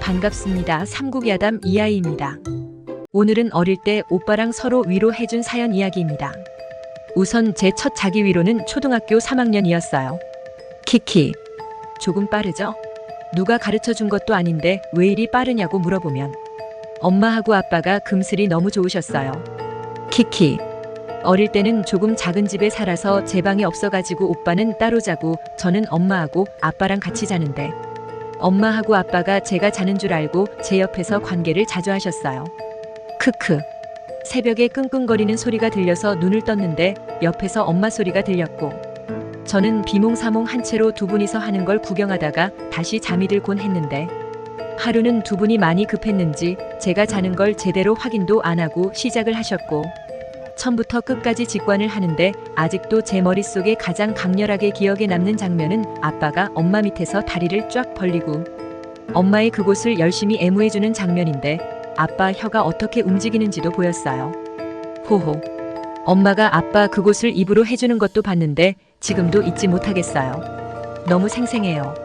반갑습니다. 삼국야담 이하이입니다. 오늘은 어릴 때 오빠랑 서로 위로해준 사연 이야기입니다. 우선 제 첫 자기 위로는 초등학교 3학년이었어요. 키키. 조금 빠르죠? 누가 가르쳐준 것도 아닌데 왜 이리 빠르냐고 물어보면 엄마하고 아빠가 금슬이 너무 좋으셨어요. 키키. 어릴 때는 조금 작은 집에 살아서 제 방이 없어가지고 오빠는 따로 자고 저는 엄마하고 아빠랑 같이 자는데 엄마하고 아빠가 제가 자는 줄 알고 제 옆에서 관계를 자주 하셨어요. 크크. 새벽에 끙끙거리는 소리가 들려서 눈을 떴는데 옆에서 엄마 소리가 들렸고 저는 비몽사몽 한 채로 두 분이서 하는 걸 구경하다가 다시 잠이 들곤 했는데 하루는 두 분이 많이 급했는지 제가 자는 걸 제대로 확인도 안 하고 시작을 하셨고 처음부터 끝까지 직관을 하는데 아직도 제 머릿속에 가장 강렬하게 기억에 남는 장면은 아빠가 엄마 밑에서 다리를 쫙 벌리고 엄마의 그곳을 열심히 애무해주는 장면인데 아빠 혀가 어떻게 움직이는지도 보였어요. 호호. 엄마가 아빠 그곳을 입으로 해주는 것도 봤는데 지금도 잊지 못하겠어요. 너무 생생해요.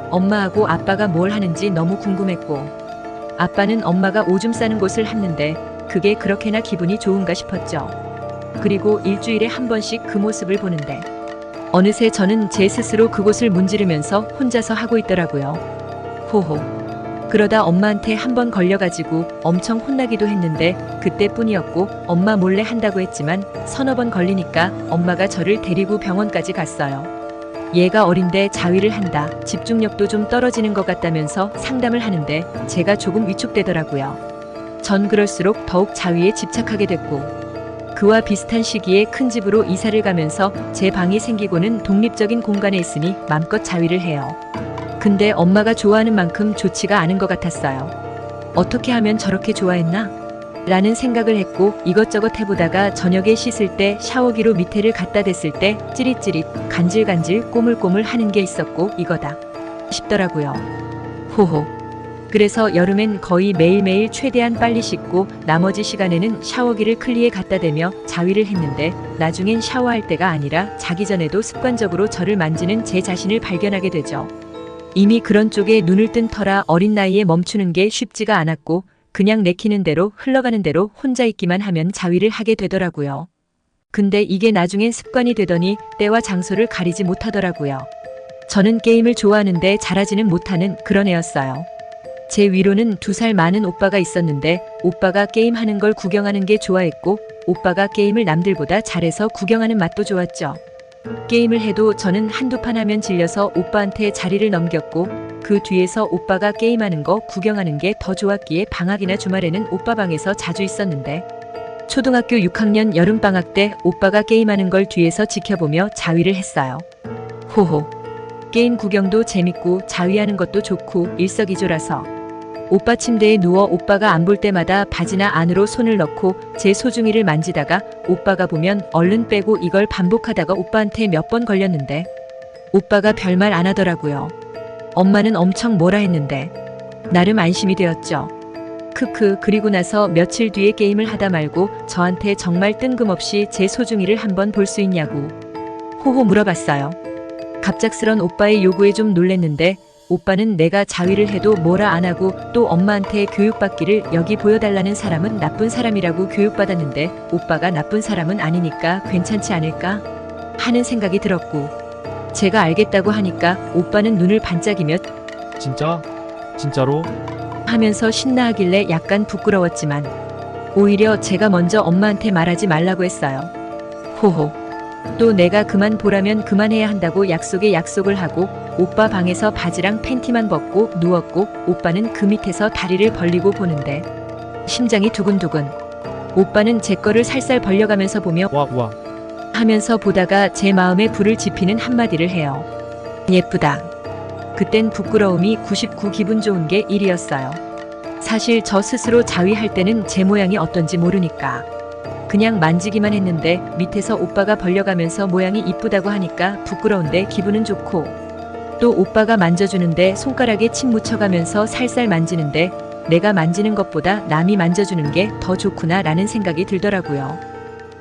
엄마하고 아빠가 뭘 하는지 너무 궁금했고 아빠는 엄마가 오줌 싸는 곳을 했는데 그게 그렇게나 기분이 좋은가 싶었죠. 그리고 일주일에 한 번씩 그 모습을 보는데 어느새 저는 제 스스로 그곳을 문지르면서 혼자서 하고 있더라고요. 호호. 그러다 엄마한테 한 번 걸려가지고 엄청 혼나기도 했는데 그때뿐이었고 엄마 몰래 한다고 했지만 서너 번 걸리니까 엄마가 저를 데리고 병원까지 갔어요. 얘가 어린데 자위를 한다. 집중력도 좀 떨어지는 것 같다면서 상담을 하는데 제가 조금 위축되더라고요. 전 그럴수록 더욱 자위에 집착하게 됐고 그와 비슷한 시기에 큰 집으로 이사를 가면서 제 방이 생기고는 독립적인 공간에 있으니 맘껏 자위를 해요. 근데 엄마가 좋아하는 만큼 좋지가 않은 것 같았어요. 어떻게 하면 저렇게 좋아했나? 라는 생각을 했고 이것저것 해보다가 저녁에 씻을 때 샤워기로 밑에를 갖다 댔을 때 찌릿찌릿 간질간질 꼬물꼬물 하는 게 있었고 이거다 싶더라고요. 호호. 그래서 여름엔 거의 매일매일 최대한 빨리 씻고 나머지 시간에는 샤워기를 클리에 갖다 대며 자위를 했는데 나중엔 샤워할 때가 아니라 자기 전에도 습관적으로 저를 만지는 제 자신을 발견하게 되죠. 이미 그런 쪽에 눈을 뜬 터라 어린 나이에 멈추는 게 쉽지가 않았고 그냥 내키는 대로 흘러가는 대로 혼자 있기만 하면 자위를 하게 되더라고요. 근데 이게 나중엔 습관이 되더니 때와 장소를 가리지 못하더라고요. 저는 게임을 좋아하는데 잘하지는 못하는 그런 애였어요. 제 위로는 2살 많은 오빠가 있었는데 오빠가 게임하는 걸 구경하는 게 좋아했고 오빠가 게임을 남들보다 잘해서 구경하는 맛도 좋았죠. 게임을 해도 저는 한두 판 하면 질려서 오빠한테 자리를 넘겼고 그 뒤에서 오빠가 게임하는 거 구경하는 게 더 좋았기에 방학이나 주말에는 오빠 방에서 자주 있었는데 초등학교 6학년 여름방학 때 오빠가 게임하는 걸 뒤에서 지켜보며 자위를 했어요. 호호. 게임 구경도 재밌고 자위하는 것도 좋고 일석이조라서 오빠 침대에 누워 오빠가 안 볼 때마다 바지나 안으로 손을 넣고 제 소중이를 만지다가 오빠가 보면 얼른 빼고 이걸 반복하다가 오빠한테 몇 번 걸렸는데 오빠가 별말 안 하더라고요. 엄마는 엄청 뭐라 했는데 나름 안심이 되었죠. 크크. 그리고 나서 며칠 뒤에 게임을 하다 말고 저한테 정말 뜬금없이 제 소중이를 한번 볼 수 있냐고 호호 물어봤어요. 갑작스런 오빠의 요구에 좀 놀랬는데 오빠는 내가 자위를 해도 뭐라 안 하고 또 엄마한테 교육받기를 여기 보여달라는 사람은 나쁜 사람이라고 교육받았는데 오빠가 나쁜 사람은 아니니까 괜찮지 않을까 하는 생각이 들었고 제가 알겠다고 하니까 오빠는 눈을 반짝이며 진짜? 진짜로? 하면서 신나하길래 약간 부끄러웠지만 오히려 제가 먼저 엄마한테 말하지 말라고 했어요. 호호. 또 내가 그만 보라면 그만해야 한다고 약속에 약속을 하고 오빠 방에서 바지랑 팬티만 벗고 누웠고 오빠는 그 밑에서 다리를 벌리고 보는데 심장이 두근두근. 오빠는 제 거를 살살 벌려가면서 보며 와. 하면서 보다가 제 마음에 불을 지피는 한마디를 해요. 예쁘다. 그땐 부끄러움이 99 기분 좋은 게 1이었어요. 사실 저 스스로 자위할 때는 제 모양이 어떤지 모르니까 그냥 만지기만 했는데 밑에서 오빠가 벌려가면서 모양이 이쁘다고 하니까 부끄러운데 기분은 좋고 또 오빠가 만져주는데 손가락에 침 묻혀가면서 살살 만지는데 내가 만지는 것보다 남이 만져주는 게 더 좋구나 라는 생각이 들더라고요.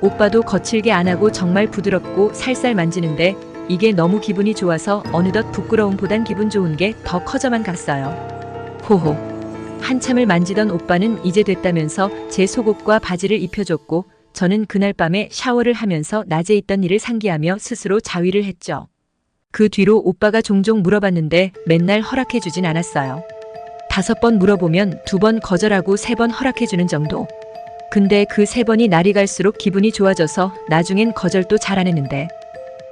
오빠도 거칠게 안 하고 정말 부드럽고 살살 만지는데 이게 너무 기분이 좋아서 어느덧 부끄러움보단 기분 좋은 게 더 커져만 갔어요. 호호. 한참을 만지던 오빠는 이제 됐다면서 제 속옷과 바지를 입혀줬고 저는 그날 밤에 샤워를 하면서 낮에 있던 일을 상기하며 스스로 자위를 했죠. 그 뒤로 오빠가 종종 물어봤는데 맨날 허락해주진 않았어요. 5번 물어보면 2번 거절하고 3번 허락해주는 정도. 근데 그 3번이 날이 갈수록 기분이 좋아져서 나중엔 거절도 잘 안 했는데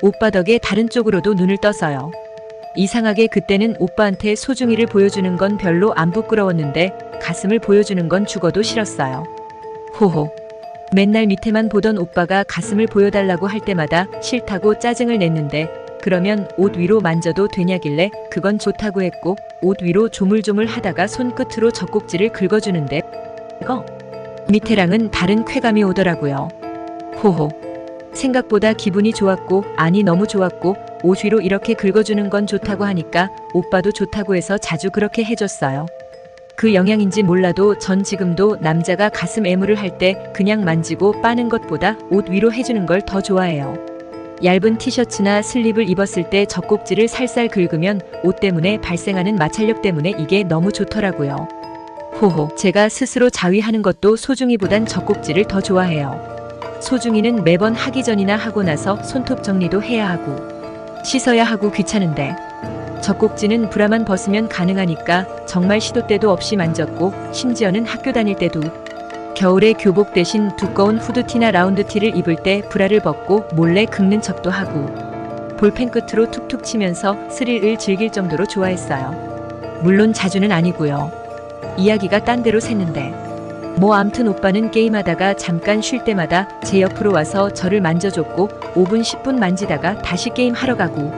오빠 덕에 다른 쪽으로도 눈을 떴어요. 이상하게 그때는 오빠한테 소중이를 보여주는 건 별로 안 부끄러웠는데 가슴을 보여주는 건 죽어도 싫었어요. 호호. 맨날 밑에만 보던 오빠가 가슴을 보여달라고 할 때마다 싫다고 짜증을 냈는데 그러면 옷 위로 만져도 되냐길래 그건 좋다고 했고 옷 위로 조물조물 하다가 손끝으로 젖꼭지를 긁어주는데 밑에랑은 다른 쾌감이 오더라고요. 호호. 생각보다 기분이 좋았고 아니 너무 좋았고 옷 위로 이렇게 긁어주는 건 좋다고 하니까 오빠도 좋다고 해서 자주 그렇게 해줬어요. 그 영향인지 몰라도 전 지금도 남자가 가슴 애무를 할 때 그냥 만지고 빠는 것보다 옷 위로 해주는 걸 더 좋아해요. 얇은 티셔츠나 슬립을 입었을 때 젖꼭지를 살살 긁으면 옷 때문에 발생하는 마찰력 때문에 이게 너무 좋더라고요. 호호. 제가 스스로 자위하는 것도 소중이보단 젖꼭지를 더 좋아해요. 소중이는 매번 하기 전이나 하고 나서 손톱 정리도 해야 하고 씻어야 하고 귀찮은데 젖꼭지는 브라만 벗으면 가능하니까 정말 시도 때도 없이 만졌고 심지어는 학교 다닐 때도 겨울에 교복 대신 두꺼운 후드티나 라운드티를 입을 때 브라를 벗고 몰래 긁는 척도 하고 볼펜 끝으로 툭툭 치면서 스릴을 즐길 정도로 좋아했어요. 물론 자주는 아니고요. 이야기가 딴 데로 샜는데 뭐 암튼 오빠는 게임하다가 잠깐 쉴 때마다 제 옆으로 와서 저를 만져줬고 5분 10분 만지다가 다시 게임하러 가고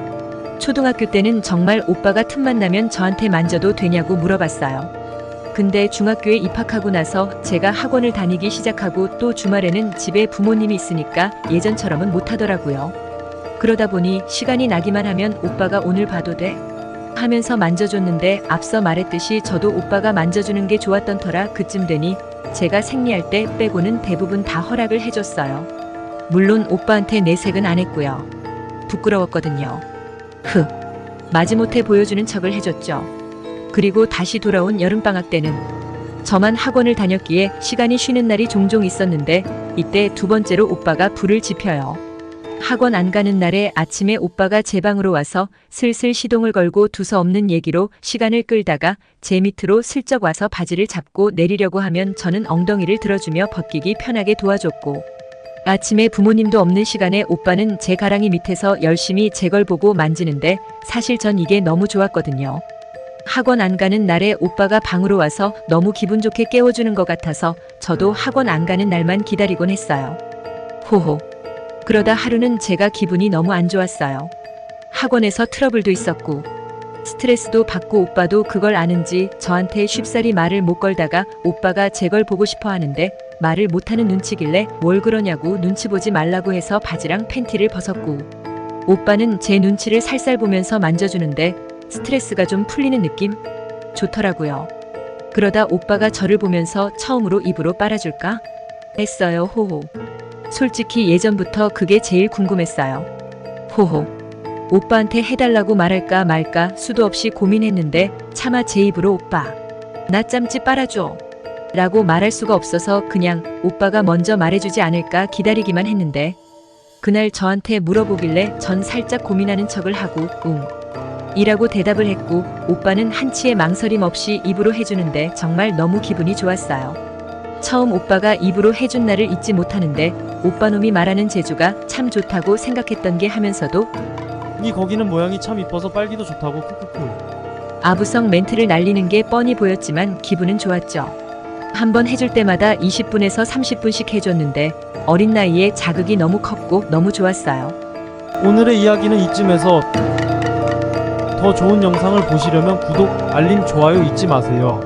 초등학교 때는 정말 오빠가 틈만 나면 저한테 만져도 되냐고 물어봤어요. 근데 중학교에 입학하고 나서 제가 학원을 다니기 시작하고 또 주말에는 집에 부모님이 있으니까 예전처럼은 못하더라고요. 그러다 보니 시간이 나기만 하면 오빠가 오늘 봐도 돼? 하면서 만져줬는데 앞서 말했듯이 저도 오빠가 만져주는 게 좋았던 터라 그쯤 되니 제가 생리할 때 빼고는 대부분 다 허락을 해줬어요. 물론 오빠한테 내색은 안 했고요. 부끄러웠거든요. 마지못해 보여주는 척을 해줬죠. 그리고 다시 돌아온 여름방학 때는 저만 학원을 다녔기에 시간이 쉬는 날이 종종 있었는데 이때 2번째로 오빠가 불을 지펴요. 학원 안 가는 날에 아침에 오빠가 제 방으로 와서 슬슬 시동을 걸고 두서없는 얘기로 시간을 끌다가 제 밑으로 슬쩍 와서 바지를 잡고 내리려고 하면 저는 엉덩이를 들어주며 벗기기 편하게 도와줬고 아침에 부모님도 없는 시간에 오빠는 제 가랑이 밑에서 열심히 제 걸 보고 만지는데 사실 전 이게 너무 좋았거든요. 학원 안 가는 날에 오빠가 방으로 와서 너무 기분 좋게 깨워주는 것 같아서 저도 학원 안 가는 날만 기다리곤 했어요. 호호. 그러다 하루는 제가 기분이 너무 안 좋았어요. 학원에서 트러블도 있었고 스트레스도 받고 오빠도 그걸 아는지 저한테 쉽사리 말을 못 걸다가 오빠가 제 걸 보고 싶어 하는데 말을 못하는 눈치길래 뭘 그러냐고 눈치 보지 말라고 해서 바지랑 팬티를 벗었고 오빠는 제 눈치를 살살 보면서 만져주는데 스트레스가 좀 풀리는 느낌? 좋더라고요. 그러다 오빠가 저를 보면서 처음으로 입으로 빨아줄까? 했어요. 호호. 솔직히 예전부터 그게 제일 궁금했어요. 호호. 오빠한테 해달라고 말할까 말까 수도 없이 고민했는데 차마 제 입으로 오빠, 나 짬찌 빨아줘 라고 말할 수가 없어서 그냥 오빠가 먼저 말해주지 않을까 기다리기만 했는데 그날 저한테 물어보길래 전 살짝 고민하는 척을 하고 응 이라고 대답을 했고 오빠는 한치의 망설임 없이 입으로 해주는데 정말 너무 기분이 좋았어요. 처음 오빠가 입으로 해준 날을 잊지 못하는데 오빠놈이 말하는 재주가 참 좋다고 생각했던 게 하면서도 니 거기는 모양이 참 이뻐서 빨기도 좋다고 크크크. 아부성 멘트를 날리는 게 뻔히 보였지만 기분은 좋았죠. 한번 해줄 때마다 20분에서 30분씩 해줬는데 어린 나이에 자극이 너무 컸고 너무 좋았어요. 오늘의 이야기는 이쯤에서 더 좋은 영상을 보시려면 구독, 알림, 좋아요 잊지 마세요.